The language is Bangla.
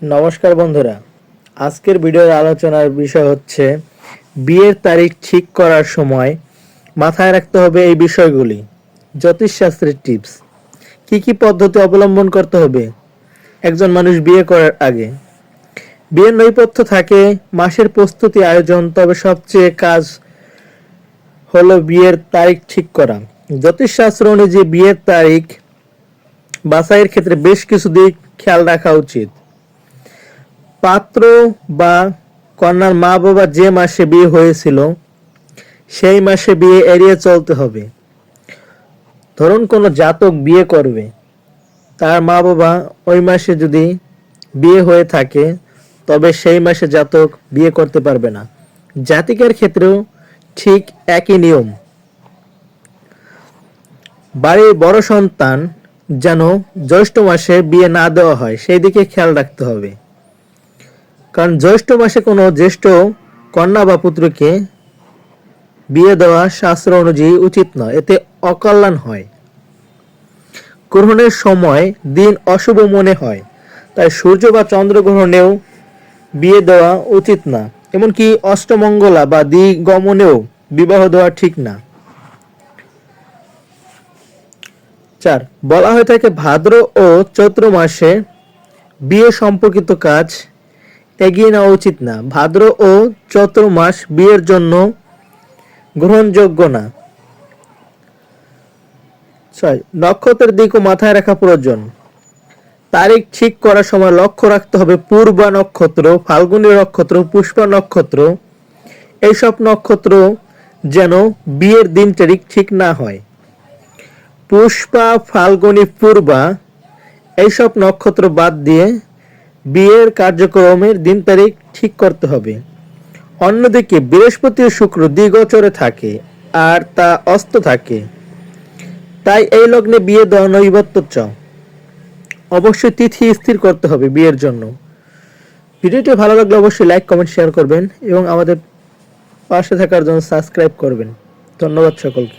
নমস্কার বন্ধুরা, আজকের ভিডিওর আলোচনার বিষয় হচ্ছে বিয়ের তারিখ ঠিক করার সময় মাথায় রাখতে হবে এই বিষয়গুলি। জ্যোতিষশাস্ত্রের টিপস, কি কি পদ্ধতি অবলম্বন করতে হবে একজন মানুষ বিয়ে করার আগে। বিয়ের নৈপথ্য থাকে মাসের প্রস্তুতি আয়োজন, তবে সবচেয়ে কাজ হলো বিয়ের তারিখ ঠিক করা। জ্যোতিষশাস্ত্র অনুযায়ী বিয়ের তারিখ বাছাইয়ের ক্ষেত্রে বেশ কিছু দিক খেয়াল রাখা উচিত। পাত্র বা কন্যার মা বাবা যে মাসে বিয়ে হয়েছিল সেই মাসে বিয়ে এড়িয়ে চলতে হবে। ধরুন কোনো জাতক বিয়ে করবে, তার মা বাবা ওই মাসে যদি বিয়ে হয়ে থাকে তবে সেই মাসে জাতক বিয়ে করতে পারবে না। জাতিকের ক্ষেত্রেও ঠিক একই নিয়ম। বাড়ির বড় সন্তান যেন জ্যৈষ্ঠ মাসে বিয়ে না দেওয়া হয় সেই দিকে খেয়াল রাখতে হবে, কারণ জ্যৈষ্ঠ মাসে কোনো জ্যেষ্ঠ কন্যা বা পুত্রকে বিয়ে দেওয়া শাস্ত্র অনুযায়ী উচিত নয়, এতে অকল্যাণ হয়। গ্রহণের সময় দিন অশুভ মনে হয়, তাই সূর্য বা চন্দ্রগ্রহণেও বিয়ে দেওয়া উচিত না। এমনকি অষ্টমঙ্গলা বা দিগমনেও বিবাহ দেওয়া ঠিক না। 4. বলা হয়ে থাকে ভাদ্র ও চৈত্র মাসে বিয়ে সম্পর্কিত কাজ এগিয়ে নেওয়া উচিত না। ভাদ্র ও চৈত্র মাস বিয়ের জন্য গ্রহণযোগ্য না। 6. নক্ষত্রের দিকও মাথায় রাখা প্রয়োজন। তারিখ ঠিক করার সময় লক্ষ্য রাখতে হবে পূর্বা নক্ষত্র, ফাল্গুনী নক্ষত্র, পুষ্পা নক্ষত্র, এইসব নক্ষত্র যেন বিয়ের দিন তারিখ ঠিক না হয়। পুষ্পা, ফাল্গুনী, পূর্বা এইসব নক্ষত্র বাদ দিয়ে বিয়ের কার্যক্রমের দিন তারিখ ঠিক করতে হবে। অন্যদিকে বৃহস্পতি ও শুক্র দ্বিগোচরে থাকে আর তা অস্ত থাকে, তাই এই লগ্নে বিয়ে দেওয়া নৈবত্য। অবশ্যই তিথি স্থির করতে হবে বিয়ের জন্য। ভিডিওটি ভালো লাগলে অবশ্যই লাইক, কমেন্ট, শেয়ার করবেন এবং আমাদের পাশে থাকার জন্য সাবস্ক্রাইব করবেন। ধন্যবাদ সকলকে।